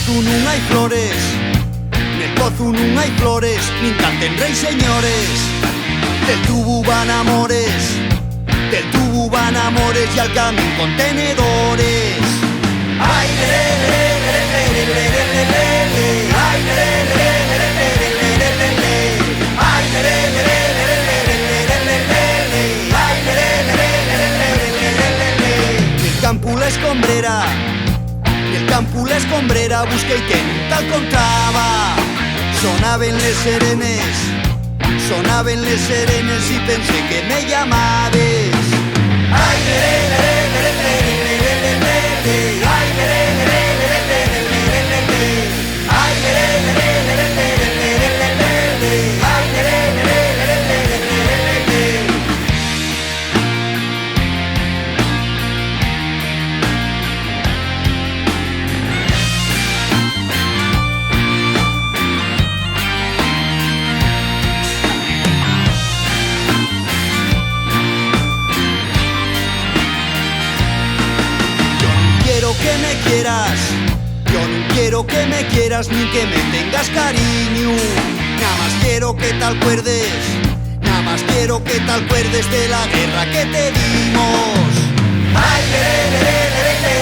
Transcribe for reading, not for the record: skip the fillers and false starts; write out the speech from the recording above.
pozo non hai flores, nel pozo non hai flores, nin canten reis señores. Del tubo van amores, del tubo van amores y al camión contenedores. Ay, le, le, le, le, le, le, le, le, le, le. Ay, le, le, le, le, le, le, le, le, le, le. Ay, le, le, le, le, le, le, le, le, le, le, le. Ay, le, le, le, le, le, le, le, le, le. Nel campo la escombrera, nel campo la escombrera busqué y que tal contaba. Sonaven les serenes, sonaven les serenes y pensé que me llamabes. Ay, le, le, le, le, le, le, le, le, le, le, le. Ay, le, le, le, le, le, le, le, le, le, le. Ay, le, le, le, le, le, le, le, le, le, le, le. Ay, le, le, le, le, le, le, le, le, le, le. Que me quieras, yo no quiero que me quieras ni que me tengas cariño. Nada más quiero que te acuerdes, nada más quiero que te acuerdes de la guerra que te dimos. Ay, le, le, le, le, le, le.